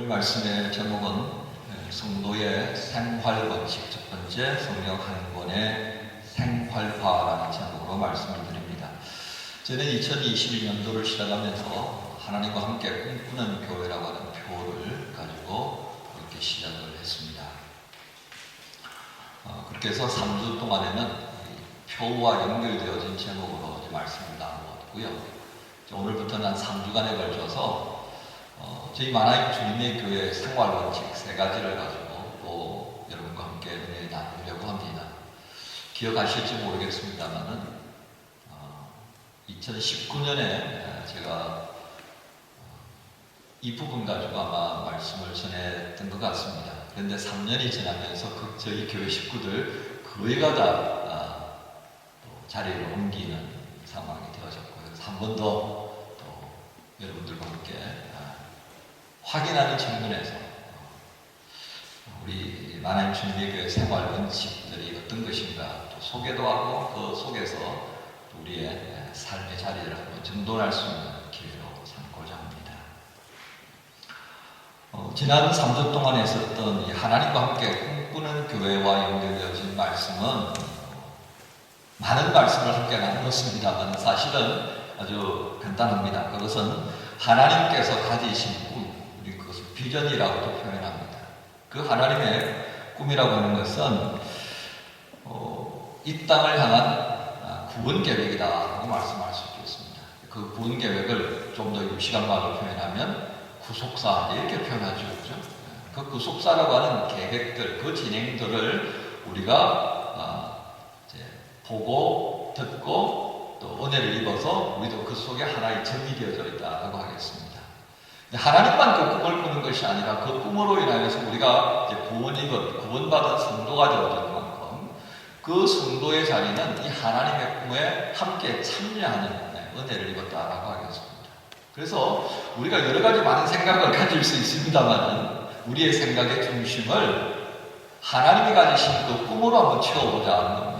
오늘 말씀의 제목은 성도의 생활 원칙 첫 번째 성경 한 권의 생활화라는 제목으로 말씀을 드립니다. 저는 2021년도를 시작하면서 하나님과 함께 꿈꾸는 교회라고 하는 표를 가지고 이렇게 시작을 했습니다. 그렇게 해서 3주 동안에는 표와 연결되어진 제목으로 말씀을 나누었고요. 오늘부터는 한 3주간에 걸쳐서 저희 만화인 주님의 교회 생활 원칙 3가지를 가지고 또 여러분과 함께 은혜 나누려고 합니다. 기억하실지 모르겠습니다만은 2019년에 제가 이 부분 가지고 아마 말씀을 전했던 것 같습니다. 그런데 3년이 지나면서 저희 교회 식구들 거의가 다 자리를 옮기는 상황이 되어졌고요. 그래서 한 번 더 또 여러분들과 함께 확인하는 측면에서 우리 만화인 주님의 교회 생활 원칙들이 어떤 것인가 또 소개도 하고 그 속에서 우리의 삶의 자리를 한번 정돈할 수 있는 기회로 삼고자 합니다. 지난 3주 동안 있었던 이 하나님과 함께 꿈꾸는 교회와 연결되어진 말씀은 많은 말씀을 함께 나누었습니다만 사실은 아주 간단합니다. 그것은 하나님께서 가지신 꿈, 우리 그것을 비전이라고도 표현합니다. 그 하나님의 꿈이라고 하는 것은 이 땅을 향한 구원 계획이다라고 말씀할 수 있겠습니다. 그 구원 계획을 좀 더 유시간말로 표현하면 구속사 이렇게 표현하죠, 그렇죠? 그 구속사라고 하는 계획들, 그 진행들을 우리가 이제 보고 듣고 또 은혜를 입어서 우리도 그 속에 하나의 점이 되어져 있다라고 하겠습니다. 하나님만 그 꿈을 꾸는 것이 아니라 그 꿈으로 인하여서 우리가 이제 구원받은 성도가 되어진 만큼 그 성도의 자리는 이 하나님의 꿈에 함께 참여하는 은혜를 입었다라고 하겠습니다. 그래서 우리가 여러 가지 많은 생각을 가질 수 있습니다만은 우리의 생각의 중심을 하나님이 가지신 그 꿈으로 한번 채워보자 하는 겁니다.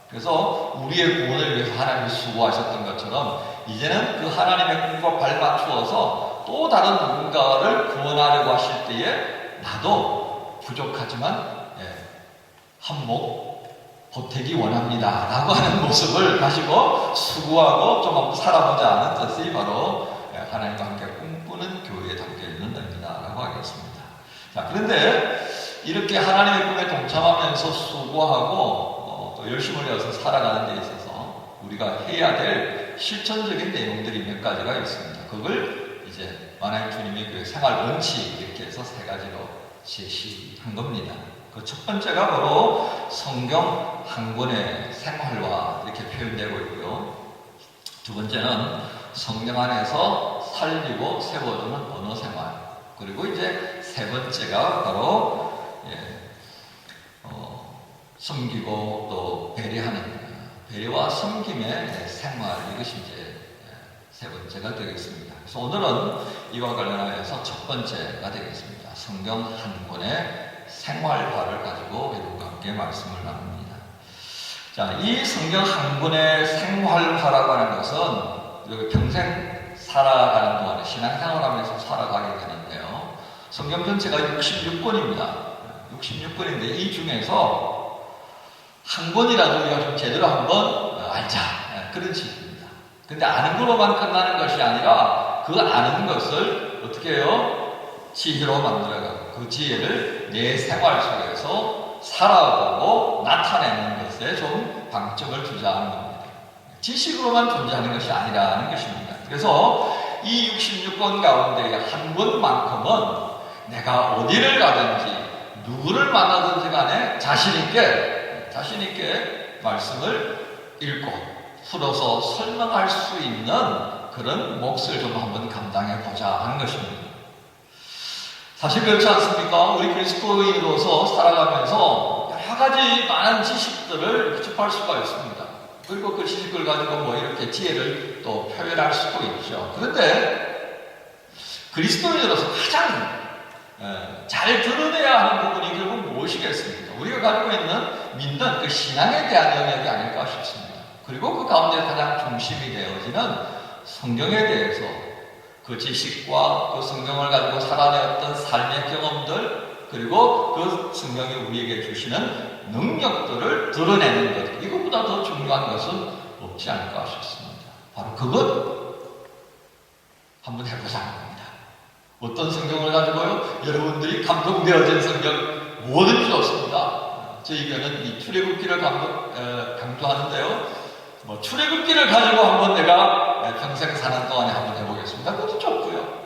그래서 우리의 구원을 위해서 하나님이 수고하셨던 것처럼 이제는 그 하나님의 꿈과 발맞추어서 또 다른 누군가를 구원하려고 하실 때에 나도 부족하지만 한몫 보태기 원합니다 라고 하는 모습을 가지고 수고하고 좀 한번 살아보자 하는 뜻이 바로 하나님과 함께 꿈꾸는 교회에 담겨 있는 겁니다 라고 하겠습니다. 자, 그런데 이렇게 하나님의 꿈에 동참하면서 수고하고 또 열심을 내어서 살아가는 데 있어서 우리가 해야 될 실천적인 내용들이 몇 가지가 있습니다. 그걸 이제 만화인 주님의 교회 생활 원칙 이렇게 해서 3가지로 제시한 겁니다. 그 첫 번째가 바로 성경 한 권의 생활화 이렇게 표현되고 있고요. 두 번째는 성경 안에서 살리고 세워주는 언어 생활. 그리고 이제 세 번째가 바로 섬기고 또 배려와 섬김의 생활, 이것이 이제 세 번째가 되겠습니다. 그래서 오늘은 이와 관련하여서 첫 번째가 되겠습니다. 성경 한 권의 생활화를 가지고 여러분과 함께 말씀을 나눕니다. 자, 이 성경 한 권의 생활화라고 하는 것은 평생 살아가는 동안에 신앙생활하면서 살아가게 되는데요. 성경 전체가 66권입니다. 66권인데 이 중에서 한 권이라도 우리가 좀 제대로 한번 알자. 그런 식입니다. 근데 아는 걸로만 끝나는 것이 아니라 그 아는 것을 어떻게 해요? 지혜로 만들어가고 그 지혜를 내 생활 속에서 살아가고 나타내는 것에 좀 방점을 두자 하는 겁니다. 지식으로만 존재하는 것이 아니라는 것입니다. 그래서 이 66권 가운데 한 권만큼은 내가 어디를 가든지 누구를 만나든지 간에 자신있게 말씀을 읽고 풀어서 설명할 수 있는 그런 몫을 좀 한번 감당해보자 하는 것입니다. 사실 그렇지 않습니까? 우리 그리스도인으로서 살아가면서 여러 가지 많은 지식들을 접할 수가 있습니다. 그리고 그 지식을 가지고 이렇게 지혜를 또 표현할 수도 있죠. 그런데 그리스도인으로서 가장 잘 드러내야 하는 부분이 결국 무엇이겠습니까? 우리가 가지고 있는 믿는 그 신앙에 대한 영역이 아닐까 싶습니다. 그리고 그 가운데 가장 중심이 되어지는 성경에 대해서 그 지식과 그 성경을 가지고 살아내었던 삶의 경험들, 그리고 그 성경이 우리에게 주시는 능력들을 드러내는 것, 이것보다 더 중요한 것은 없지 않을까 싶습니다. 바로 그것 한번 해보자는 겁니다. 어떤 성경을 가지고요? 여러분들이 감동되어진 성경 뭐든지 좋습니다. 저희 교회는 이 출애굽기를 강조하는데요. 출애굽기를 가지고 한번 내가 평생 사는 동안에 한번 해보겠습니다. 그것도 좋고요.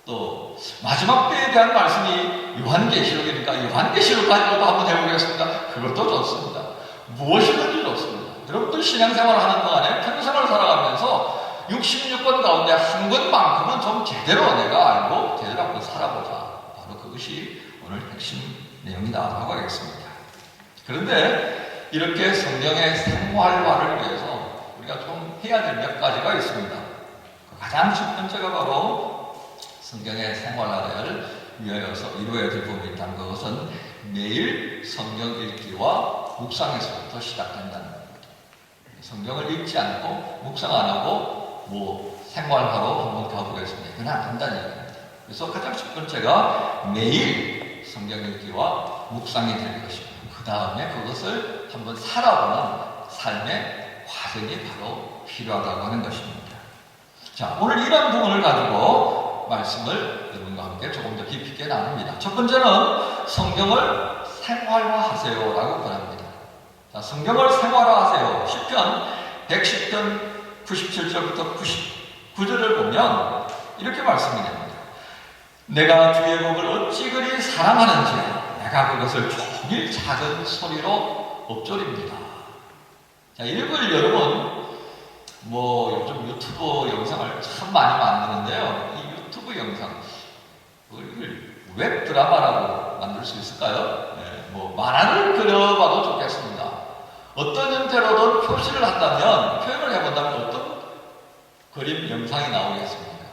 또 마지막 때에 대한 말씀이 요한계시록이니까 요한계시록 가지고도 한번 해보겠습니다. 그것도 좋습니다. 무엇이든지 좋습니다. 여러분들 신앙생활을 하는 동안에 평생을 살아가면서 66권 가운데 한 권만큼은 좀 제대로 내가 알고 제대로 한번 살아보자. 바로 그것이 오늘 핵심 내용이다라고 하겠습니다. 그런데 이렇게 성경의 생활화를 위해서 우리가 좀 해야 될 몇 가지가 있습니다. 가장 첫 번째가 바로 성경의 생활화를 위하여서 이루어야 될 부분이 있다는 것은 매일 성경 읽기와 묵상에서부터 시작된다는 겁니다. 성경을 읽지 않고 묵상 안 하고 생활하러 한번 가보겠습니다. 그건 안 된다는 얘기입니다. 그래서 가장 첫 번째가 매일 성경 읽기와 묵상이 될 것입니다. 그 다음에 그것을 한번 살아보는 삶의 과정이 바로 필요하다고 하는 것입니다. 자, 오늘 이런 부분을 가지고 말씀을 여러분과 함께 조금 더 깊이 있게 나눕니다. 첫 번째는 성경을 생활화하세요라고 권합니다. 자, 성경을 생활화하세요. 시편 110편 97절부터 99절을 보면 이렇게 말씀이 됩니다. 내가 주의 복을 어찌 그리 사랑하는지 내가 그것을 종일 작은 소리로 읊조립니다. 자, 읽을 여러분 요즘 유튜브 영상을 참 많이 만드는데요. 이 유튜브 영상 이걸 웹 드라마라고 만들 수 있을까요? 만화를 그려봐도 좋겠습니다. 어떤 형태로든 표시를 한다면, 표현을 해본다면 어떤 그림, 영상이 나오겠습니까?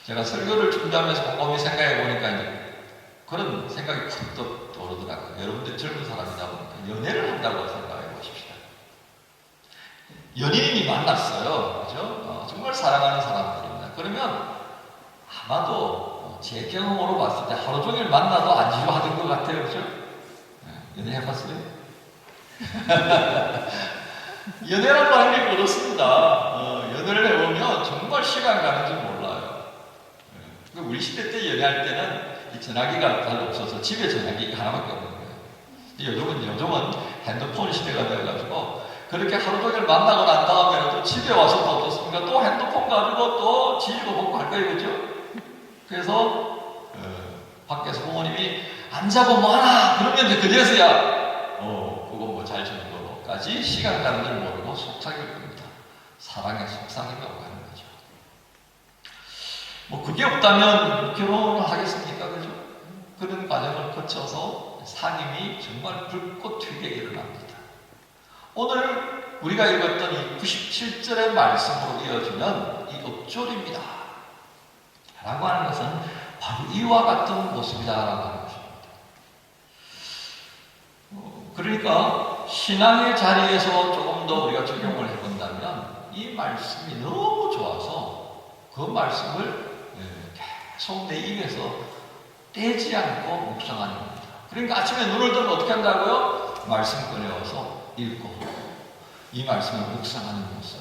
제가 설교를 준비하면서 곰곰이 생각해 보니까 이제 그런 생각이 푸득 떠오르더라고요. 여러분들 젊은 사람이다 보니까 연애를 한다고 생각해 보십시다. 연인이 만났어요. 그죠? 정말 사랑하는 사람들입니다. 그러면 아마도 제 경험으로 봤을 때 하루 종일 만나도 안 지루하던 것 같아요. 그죠? 연애 해봤어요? 연애라고 하는 게 그렇습니다. 연애를 해보면 정말 시간 가는 줄 몰라요. 우리 시대 때 연애할 때는 이 전화기가 별로 없어서 집에 전화기 하나밖에 없는 거예요. 요즘은 핸드폰 시대가 되어가지고 그렇게 하루 종일 만나고 난 다음에는 또 집에 와서 또 어떻습니까? 또 핸드폰 가지고 또 지지고 먹고 할 거예요. 그죠? 그래서 밖에서 부모님이 안 자고 뭐하나? 그러면 이제 그제서야 그거 잘 자는 거로까지 시간 가는 줄 모르고 속삭일 겁니다. 사랑의 속삭임이라고 하는 거죠. 그게 없다면 결혼을 하겠습니까? 그죠? 그런 과정을 거쳐서 사귐이 정말 불꽃 튀게 일어납니다. 오늘 우리가 읽었던 이 97절의 말씀으로 이어지는 이 읊조립니다. 라고 하는 것은 바로 이와 같은 모습이다라고 하는 것입니다. 그러니까 신앙의 자리에서 조금 더 우리가 적용을 해본다면 이 말씀이 너무 좋아서 그 말씀을 계속 내 입에서 떼지 않고 묵상하는 겁니다. 그러니까 아침에 눈을 뜨면 어떻게 한다고요? 말씀 꺼내어서 읽고 이 말씀을 묵상하는 모습.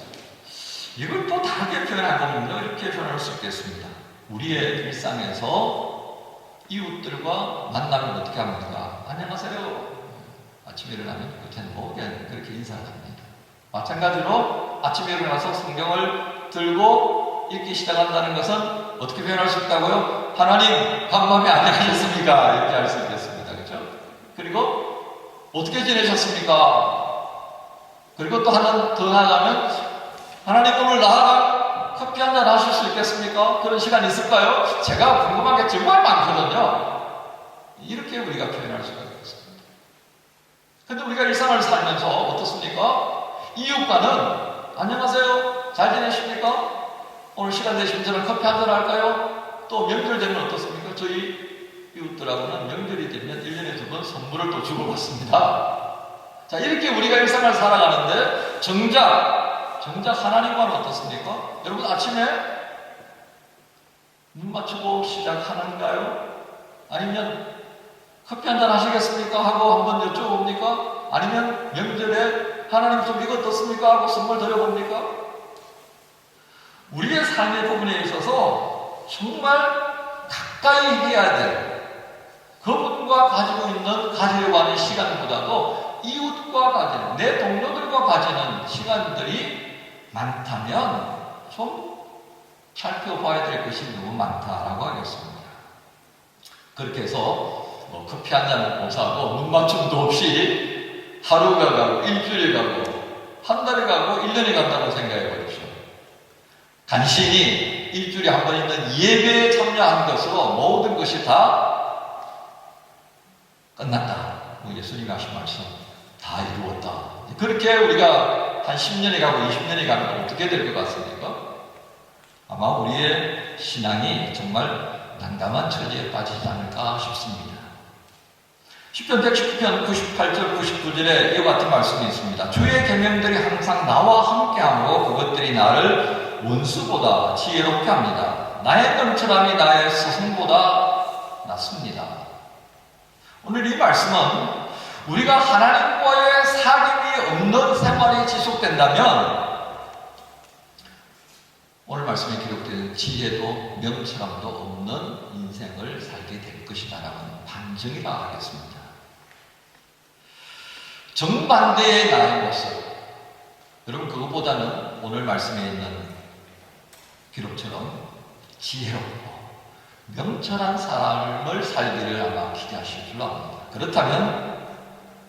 이걸 또 다르게 표현하면요, 이렇게 표현할 수 있겠습니다. 우리의 일상에서 이웃들과 만나면 어떻게 합니까? 안녕하세요. 아침에 일어나면 그때는 그렇게 인사를 합니다. 마찬가지로 아침에 일어나서 성경을 들고 읽기 시작한다는 것은 어떻게 표현할 수 있다고요? 하나님, 밤밤에 안녕하셨습니까? 이렇게 할 수 있겠습니다. 그렇죠? 그리고 어떻게 지내셨습니까? 그리고 또 하나 더 나아가면 하나님 오늘 나랑 커피 한잔 하실 수 있겠습니까? 그런 시간 있을까요? 제가 궁금한 게 정말 많거든요. 이렇게 우리가 표현할 수가 있습니다. 근데 우리가 일상을 살면서 어떻습니까? 이웃과는 안녕하세요. 잘 지내십니까? 오늘 시간 되시면 저랑 커피 한잔 할까요? 또 명절 되면 어떻습니까? 저희 이웃들하고는 명절이 되면 1년에 2번 선물을 또 주고받습니다. 자, 이렇게 우리가 일상을 살아가는데 정작 하나님과는 어떻습니까? 여러분 아침에 눈 맞추고 시작하는가요? 아니면 커피 한잔 하시겠습니까? 하고 한번 여쭤봅니까? 아니면 명절에 하나님 좀 이거 어떻습니까? 하고 선물 드려봅니까? 우리의 삶의 부분에 있어서 정말 가까이 해야 될 그분과 가지려고 하는 시간보다도 이웃과 가지는, 내 동료들과 가지는 시간들이 많다면 좀 살펴봐야 될 것이 너무 많다라고 하겠습니다. 그렇게 해서 커피 한 잔을 못 사고 눈 맞춤도 없이 하루가 가고 일주일이 가고 한 달이 가고 1년이 간다고 생각해 보십시오. 간신히 일주일에 한 번 있는 예배에 참여한 것으로 모든 것이 다 끝났다. 예수님이 하신 말씀 다 이루었다. 그렇게 우리가 한 10년이 가고 20년이 가면 어떻게 될 것 같습니까? 아마 우리의 신앙이 정말 난감한 처지에 빠지지 않을까 싶습니다. 시편 119편 98절 99절에 이와 같은 말씀이 있습니다. 주의 계명들이 항상 나와 함께하므로 그것들이 나를 원수보다 지혜롭게 합니다. 나의 명철함이 나의 스승보다 낫습니다. 오늘 이 말씀은 우리가 하나님과의 사귐이 없는 생활이 지속된다면 오늘 말씀에 기록된 지혜도 명철함도 없는 인생을 살게 될 것이다라는 반증이라 하겠습니다. 정반대의 나의 모습, 여러분 그것보다는 오늘 말씀에 있는 기록처럼 지혜롭고 명철한 삶을 살기를 아마 기대하실 줄로 압니다. 그렇다면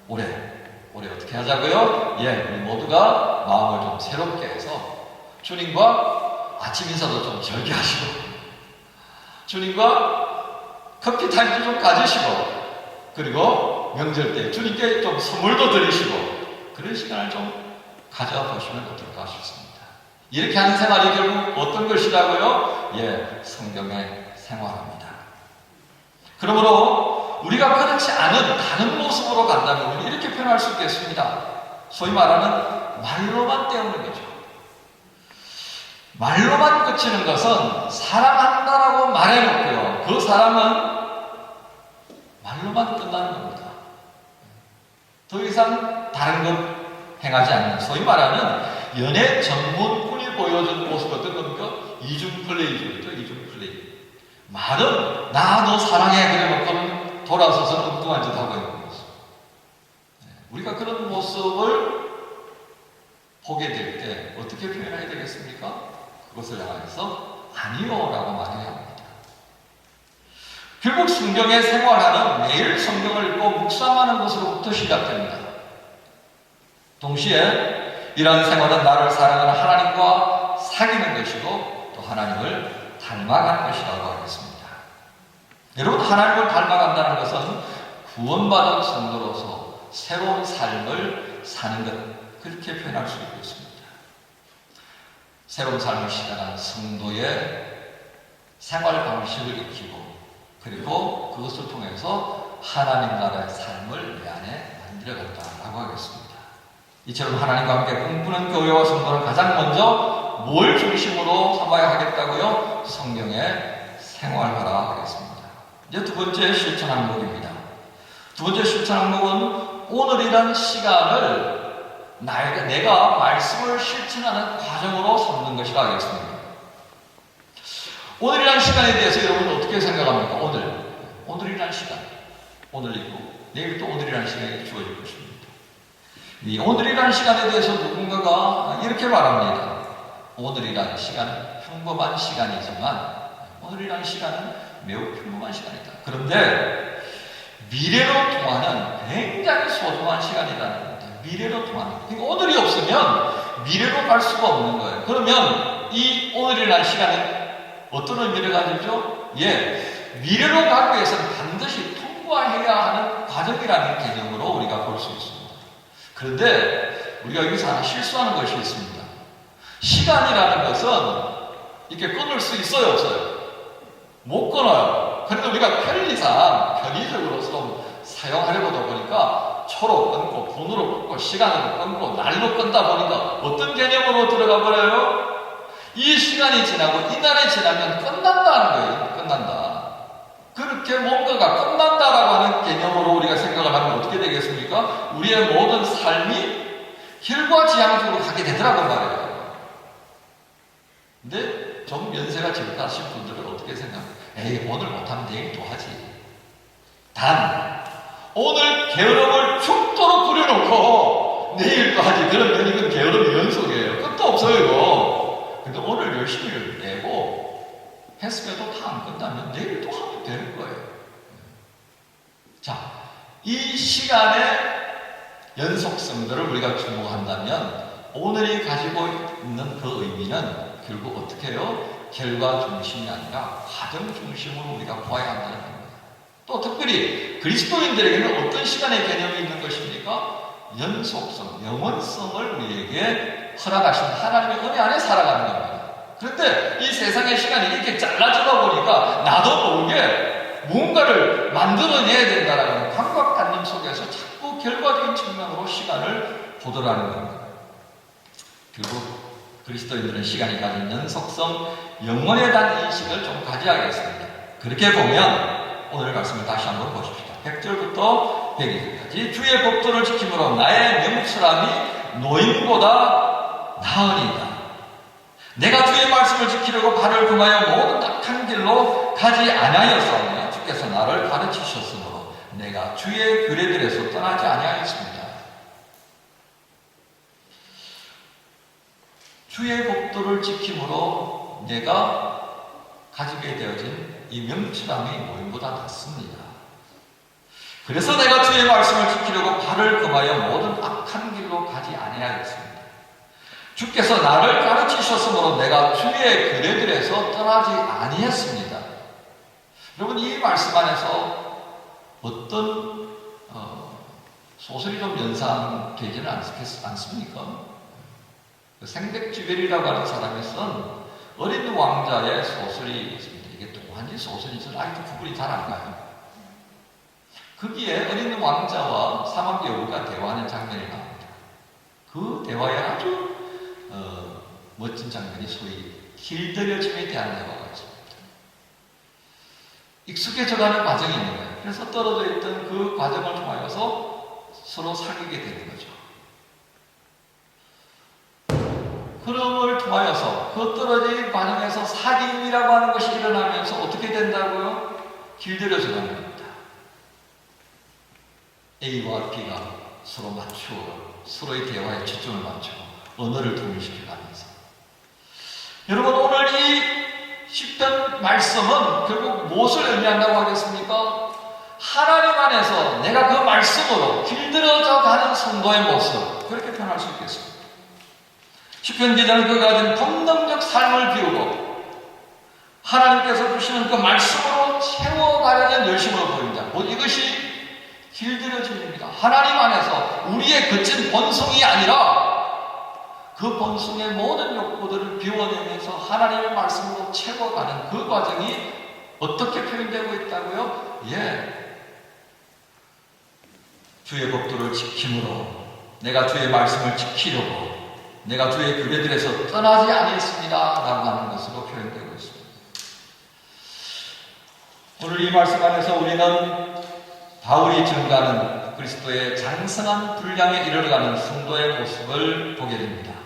올해 어떻게 하자고요? 우리 모두가 마음을 좀 새롭게 해서 주님과 아침 인사도 좀 절개하시고 주님과 커피 타임도 좀 가지시고 그리고 명절 때 주님께 좀 선물도 드리시고 그런 시간을 좀 가져보시면 어떨까 싶습니다. 이렇게 하는 생활이 결국 어떤 것이라고요? 성경의 생활입니다. 그러므로 우리가 그렇지 않은 다른 모습으로 간다면 우리 이렇게 표현할 수 있겠습니다. 소위 말하는 말로만 때우는 거죠. 말로만 그치는 것은 사랑한다라고 말해놓고요. 그 사랑은 말로만 끝나는 겁니다. 더 이상 다른 것 행하지 않는 소위 말하는 연애 전문꾼이 보여준 모습 어떤 겁니까? 이중 플레이죠. 이중 플레이. 말은 나 너 사랑해 그래놓고는 돌아서서 엉뚱한 짓 하고 있는 모습. 우리가 그런 모습을 보게 될 때 어떻게 표현해야 되겠습니까? 그것을 향해서 아니요라고 말해야 합니다. 결국 성경의 생활하는 매일 성경을 읽고 묵상하는 것으로부터 시작됩니다. 동시에 이러한 생활은 나를 사랑하는 하나님과 사귀는 것이고 또 하나님을 닮아가는 것이라고 하겠습니다. 여러분 하나님을 닮아간다는 것은 구원받은 성도로서 새로운 삶을 사는 것 그렇게 표현할 수 있겠습니다. 새로운 삶을 시작한 성도의 생활 방식을 익히고 그리고 그것을 통해서 하나님 나라의 삶을 내 안에 만들어간다라고 하겠습니다. 이처럼 하나님과 함께 꿈꾸는 교회와 성도는 가장 먼저 뭘 중심으로 삼아야 하겠다고요? 성경의 생활하라 하겠습니다. 이제 두 번째 실천 항목입니다. 두 번째 실천 항목은 오늘이란 시간을 내가 말씀을 실천하는 과정으로 삼는 것이라 하겠습니다. 오늘이란 시간에 대해서 여러분은 어떻게 생각합니까? 오늘이란 시간. 오늘이고 내일 또 오늘이란 시간이 주어질 것입니다. 이 오늘이라는 시간에 대해서 누군가가 이렇게 말합니다. 오늘이라는 시간은 평범한 시간이지만 오늘이라는 시간은 매우 평범한 시간이다. 그런데 미래로 통하는 굉장히 소중한 시간이라는 겁니다. 미래로 통하는. 그러니까 오늘이 없으면 미래로 갈 수가 없는 거예요. 그러면 이 오늘이라는 시간은 어떤 의미를 가지죠? 미래로 가기 위해서는 반드시 통과해야 하는 과정이라는 개념으로 우리가 볼 수 있습니다. 그런데 우리가 여기서 하나 실수하는 것이 있습니다. 시간이라는 것은 이렇게 끊을 수 있어요, 없어요? 못 끊어요. 그런데 우리가 편의적으로 좀 사용하려다 보니까 초로 끊고, 분으로 끊고, 시간으로 끊고, 날로 끊다 보니까 어떤 개념으로 들어가 버려요? 이 시간이 지나고 이날이 지나면 끝난다는 거예요. 끝난다. 그렇게 뭔가가 끝난다라고 하는 개념으로 우리가 생각을 하면 어떻게 되겠습니까? 우리의 모든 삶이 결과지향적으로 가게 되더라고 말이에요. 근데 좀 연세가 지긋하신 분들은 어떻게 생각해요? 에이, 오늘 못하면 내일 또 하지. 단 오늘 게으름을 죽도록 부려놓고 내일 또 하지. 그러면 이건 게으름 연속이에요. 끝도 없어요 이거. 근데 오늘 열심히 내고 했음에도 다 안 끝나면 내일 또 하면 되는 거예요. 자, 이 시간의 연속성들을 우리가 주목한다면 오늘이 가지고 있는 그 의미는 결국 어떻게 해요? 결과 중심이 아니라 과정 중심으로 우리가 보아야 한다는 겁니다. 또 특별히 그리스도인들에게는 어떤 시간의 개념이 있는 것입니까? 연속성, 영원성을 우리에게 허락하신 하나님의 은혜 안에 살아가는 겁니다. 그런데 이 세상의 시간이 이렇게 잘라져가 보니까 나도 모르게 무언가를 만들어내야 된다는 강박관념 속에서 자꾸 결과적인 측면으로 시간을 보더라는 겁니다. 결국 그리스도인들은 시간이 가진 연속성, 영원에 대한 인식을 좀 가져야겠습니다. 그렇게 보면 오늘 말씀을 다시 한번 보십시오. 100절부터 100절까지 주의 법도를 지킴으로 나의 명철함이 노인보다 나으니이다. 내가 주의 말씀을 지키려고 발을 금하여 모든 악한 길로 가지 아니하였사오니 주께서 나를 가르치셨으므로 내가 주의 규례들에서 떠나지 아니하였습니다. 주의 법도를 지킴으로 내가 가지게 되어진 이 명철함이 노인보다 낫습니다. 그래서 내가 주의 말씀을 지키려고 발을 금하여 모든 악한 길로 가지 아니하였습니다. 주께서 나를 가르치셨으므로 내가 주의 규례들에서 떠나지 아니했습니다. 여러분, 이 말씀 안에서 어떤 소설이 좀 연상되지는 않습니까? 생백쥐벨이라고 하는 사람이 쓴 어린 왕자의 소설이 있습니다. 이게 동화인지 소설인지 아직도 구분이 잘 안 가요. 거기에 어린 왕자와 사막 여우가 대화하는 장면이 나옵니다. 그 대화에 아주 멋진 장면이 소위 길들여짐에 대한 대화가 있습니다. 익숙해져가는 과정이 있는 거예요. 그래서 떨어져 있던 그 과정을 통하여서 서로 사귀게 되는 거죠. 그럼을 통하여서 그 떨어진 과정에서 사귐이라고 하는 것이 일어나면서 어떻게 된다고요? 길들여져 가는 겁니다. A와 B가 서로 맞추어 서로의 대화에 초점을 맞추고 언어를 통일시켜가면서 여러분, 오늘 이 시편 말씀은 결국 무엇을 의미한다고 하겠습니까? 하나님 안에서 내가 그 말씀으로 길들여져 가는 성도의 모습, 그렇게 표현할 수 있겠습니다. 시편 기자는 그가 가진 본능적 삶을 비우고 하나님께서 주시는 그 말씀으로 채워가려는 열심을 보입니다. 이것이 길들여짐입니다. 하나님 안에서 우리의 거친 본성이 아니라 그 본성의 모든 욕구들을 비워내면서 하나님의 말씀으로 채워가는 그 과정이 어떻게 표현되고 있다고요? 주의 법도를 지킴으로 내가 주의 말씀을 지키려고 내가 주의 규례들에서 떠나지 아니했습니다 라고 하는 것으로 표현되고 있습니다. 오늘 이 말씀 안에서 우리는 바울이 증거하는 그리스도의 장성한 분량에 이르러가는 성도의 모습을 보게 됩니다.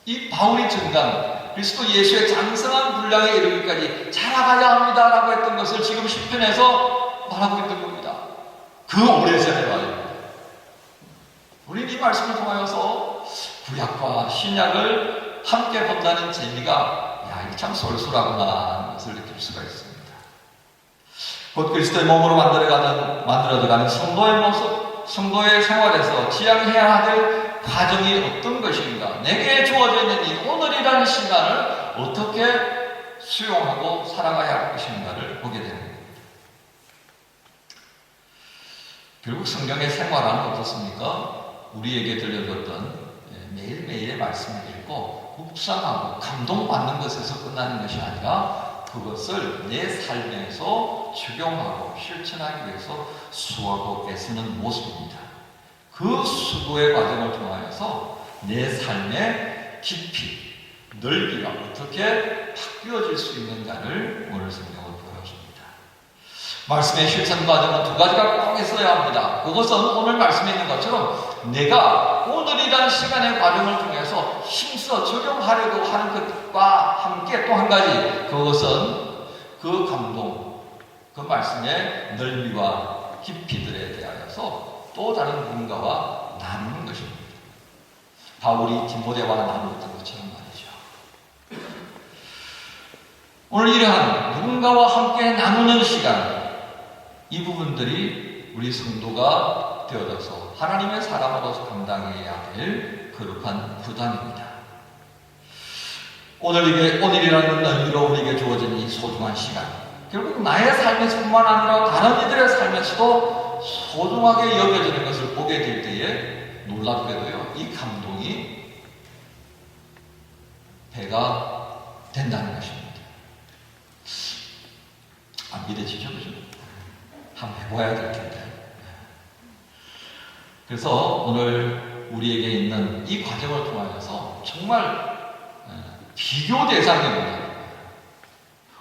이 바울이 증거한 그리스도 예수의 장성한 분량에 이르기까지 자라가야 합니다라고 했던 것을 지금 시편에서 말하고 있는 겁니다. 그 오래전의 말입니다. 우리는 이 말씀을 통하여서 구약과 신약을 함께 본다는 재미가 이게 참 쏠쏠하구나 하는 것을 느낄 수가 있습니다. 곧 그리스도의 몸으로 만들어져가는 성도의 모습, 성도의 생활에서 지향해야 될 과정이 어떤 것인가, 내게 주어져 있는 이 오늘이라는 시간을 어떻게 수용하고 살아가야 할 것인가를 보게 되는 겁니다. 결국 성경의 생활은 어떻습니까? 우리에게 들려줬던 매일매일의 말씀을 읽고 묵상하고 감동받는 것에서 끝나는 것이 아니라 그것을 내 삶에서 적용하고 실천하기 위해서 수고하고 애쓰는 모습입니다. 그 수고의 과정을 통하여서 내 삶의 깊이, 넓이가 어떻게 바뀌어질 수 있는가를 오늘 성경은 보여줍니다. 말씀의 실천 과정은 두 가지가 꼭 있어야 합니다. 그것은 오늘 말씀에 있는 것처럼 내가 오늘이란 시간의 과정을 통해서 힘써 적용하려고 하는 것과 함께 또 한 가지, 그것은 그 감동, 그 말씀의 넓이와 깊이들에 대하여서 또 다른 누군가와 나누는 것입니다. 바울이 디모데와 나누었던 것처럼 말이죠. 오늘 이러한 누군가와 함께 나누는 시간, 이 부분들이 우리 성도가 되어져서 하나님의 사람으로서 감당해야 될 거룩한 부담입니다. 오늘이라는 의미로 우리에게 주어진 이 소중한 시간, 결국 나의 삶에서뿐만 아니라 다른 이들의 삶에서도 소중하게 여겨지는 것을 보게 될 때에 놀랍게도요, 이 감동이 배가 된다는 것입니다. 안 믿어지죠? 그죠? 한번 해봐야 될 텐데. 그래서 오늘 우리에게 있는 이 과정을 통하여서 정말 비교 대상입니다.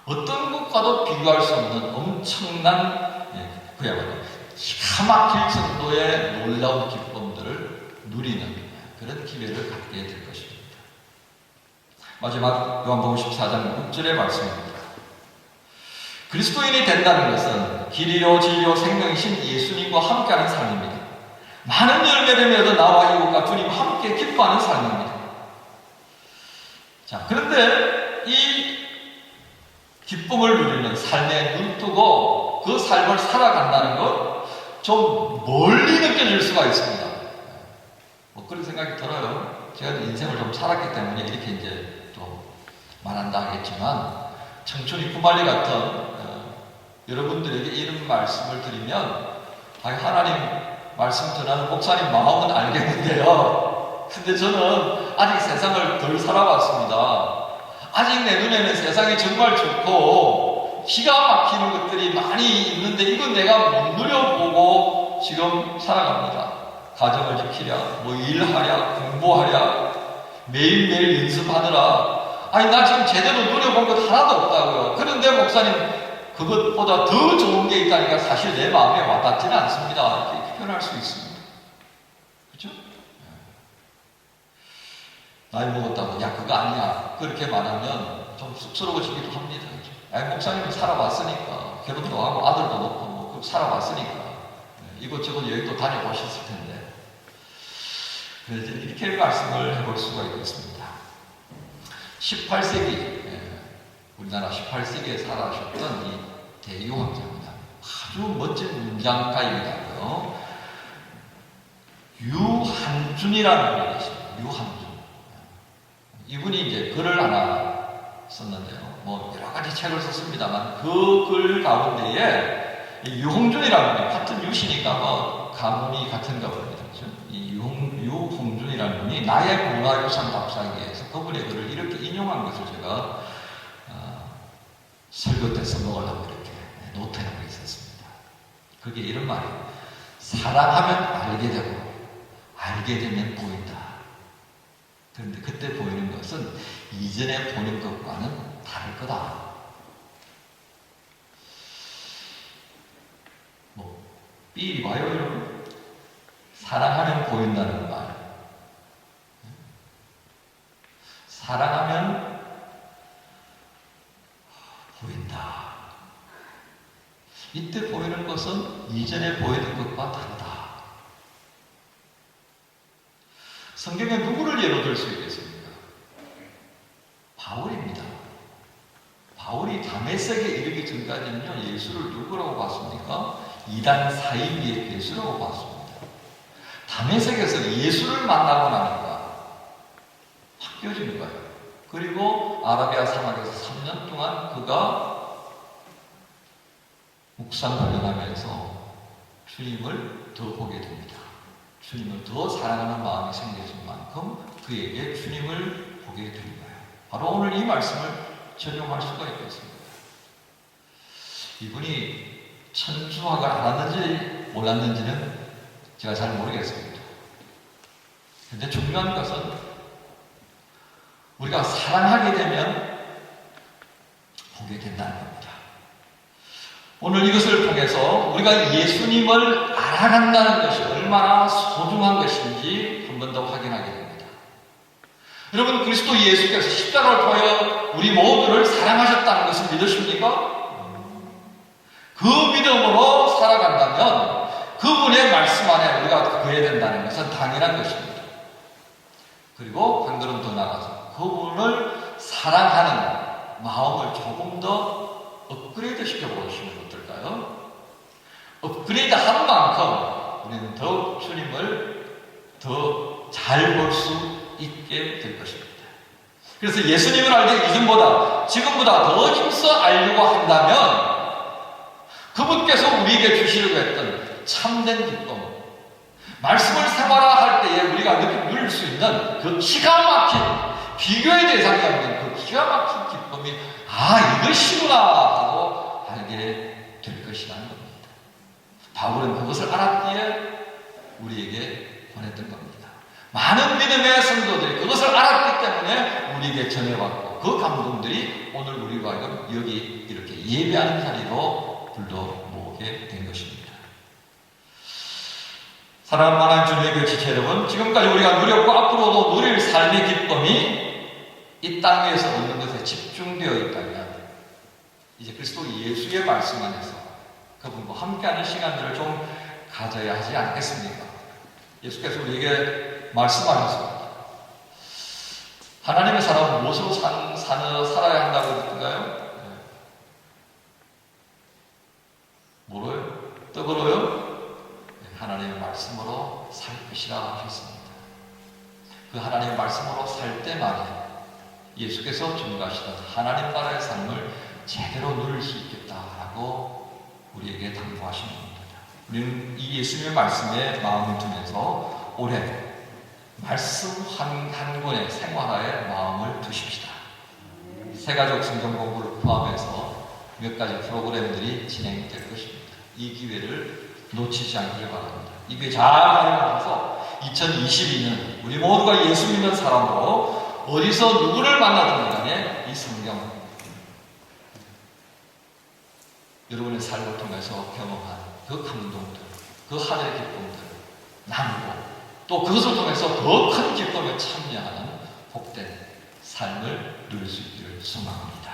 어떤 것과도 비교할 수 없는 엄청난, 그야말로 기가 막힐 정도의 놀라운 기쁨들을 누리는 그런 기회를 갖게 될 것입니다. 마지막 요한복음 14장 6절의 말씀입니다. 그리스도인이 된다는 것은 길이요 진리요 생명이신 예수님과 함께하는 삶입니다. 많은 열매를 맺어 나와 이웃과 주님과 함께 기뻐하는 삶입니다. 자, 그런데 이 기쁨을 누리는 삶에 눈뜨고 그 삶을 살아간다는 것 좀 멀리 느껴질 수가 있습니다. 뭐 그런 생각이 들어요. 제가 인생을 좀 살았기 때문에 이렇게 이제 또 말한다 하겠지만, 청춘이 후발리 같은 여러분들에게 이런 말씀을 드리면, 하나님 말씀 전하는 목사님 마음은 알겠는데요, 근데 저는 아직 세상을 덜 살아봤습니다. 아직 내 눈에는 세상이 정말 좋고 기가 막히는 것들이 많이 있는데 이건 내가 못 누려보고 지금 살아갑니다. 가정을 지키랴, 뭐 일하랴, 공부하랴, 매일매일 연습하느라, 나 지금 제대로 누려본 것 하나도 없다고요. 그런데 목사님, 그것보다 더 좋은 게 있다니까 사실 내 마음에 와닿지는 않습니다. 이렇게 표현할 수 있습니다. 그렇죠? 나이 먹었다고, 야, 그거 아니야, 그렇게 말하면 좀 쑥스러워지기도 합니다. 목사님은 살아봤으니까, 결혼도 하고 아들도 놓고 뭐 살아봤으니까 이것저것 여행도 다녀보셨을 텐데, 그래서 이렇게 말씀을 해볼 수가 있겠습니다. 18세기, 우리나라 18세기에 살아하셨던 이 대유황자입니다. 아주 멋진 문장가이기도하고요. 유한준이라는 분이 계십니다. 유한준. 이분이 이제 글을 하나 썼는데요. 뭐 여러 가지 책을 썼습니다만 그 글 가운데에 유홍준이라는 분이, 같은 유시니까 뭐 가문이 같은가 봅니다. 그렇죠? 이 유홍준이라는 분이 나의 문화유산 답사기에서 그분의 글을 이렇게 인용한 것을 제가 설교 때 써먹으려고 이렇게 노트하고 있었습니다. 그게 이런 말이에요. 사랑하면 알게 되고 알게 되면 보인다. 그런데 그때 보이는 것은 이전에 보는 것과는 다를 거다. 뭐 삐 와요 여러분? 사랑하면 보인다는 말. 사랑하면 보인다. 이때 보이는 것은 이전에 보이는 것과 다르다. 성경에 누구를 예로 들 수 있겠습니까? 바울입니다. 바울이 다메섹에 이르기 전까지는요, 예수를 누구라고 봤습니까? 이단 사이비의 예수라고 봤습니다. 다메섹에서 예수를 만나고 나니까 바뀌어지는 거예요. 그리고 아라비아 사막에서 3년 동안 그가 묵상 훈련하면서 주님을 더 보게 됩니다. 주님을 더 사랑하는 마음이 생겨진 만큼 그에게 주님을 보게 된 거예요. 바로 오늘 이 말씀을 적용할 수가 있겠습니다. 이분이 천주학을 알았는지 몰랐는지는 제가 잘 모르겠습니다. 그런데 중요한 것은 우리가 사랑하게 되면 보게 된다는 겁니다. 오늘 이것을 통해서 우리가 예수님을 알아간다는 것이 얼마나 소중한 것인지 한 번 더 확인하게 됩니다. 여러분, 그리스도 예수께서 십자가를 통하여 우리 모두를 사랑하셨다는 것을 믿으십니까? 그 믿음으로 살아간다면 그분의 말씀 안에 우리가 거해야 된다는 것은 당연한 것입니다. 그리고 한 걸음 더 나가서 그분을 사랑하는 마음을 조금 더 업그레이드 시켜보시면 어떨까요? 업그레이드 한 만큼 우리는 더욱 주님을 더 잘 볼 수 있게 될 것입니다. 그래서 예수님을 알기 이전보다 지금보다 더 힘써 알려고 한다면 그분께서 우리에게 주시려고 했던 참된 기쁨, 말씀을 생활화할 때에 우리가 누릴 수 있는 그 기가 막힌, 비교의 대상이 없는 그 기가 막힌 기쁨이 이것이구나 하고 알게 될 것이라는 겁니다. 바울은 그것을 알았기에 우리에게 보냈던 겁니다. 많은 믿음의 성도들이 그것을 알았기 때문에 우리에게 전해왔고 그 감동들이 오늘 우리가 여기 이렇게 예배하는 자리로 불러 모으게 된 것입니다. 사랑하는 하나님 주님의 교회 여러분, 지금까지 우리가 누렸고 앞으로도 누릴 삶의 기쁨이 이 땅 위에서 얻는 것에 집중되어 있다면 이제 그리스도 예수의 말씀 안에서 그분과 함께하는 시간들을 좀 가져야 하지 않겠습니까? 예수께서 우리에게 말씀하셨습니다. 하나님의 사람은 무엇으로 살아야 한다고 그랬던가요? 뭐로요? 떡으로요? 하나님의 말씀으로 살 것이라 하셨습니다. 그 하나님의 말씀으로 살 때만이 예수께서 증거하시던 하나님 나라의 삶을 제대로 누릴 수 있겠다라고 우리에게 당부하시는 겁니다. 우리는 이 예수님의 말씀에 마음을 두면서 올해 말씀 한 권의 생활화에 마음을 두십시다. 새가족 성경 공부를 포함해서 몇 가지 프로그램들이 진행될 것입니다. 이 기회를 놓치지 않기를 바랍니다. 이 기회 잘 활용하셔서 2022년 우리 모두가 예수 믿는 사람으로 어디서 누구를 만나든 간에 이 성경 여러분의 삶을 통해서 경험한 그 감동들, 그 하늘의 기쁨들 나누고 또 그것을 통해서 더 큰 기쁨에 참여하는 복된 삶을 누릴 수 있기를 소망합니다.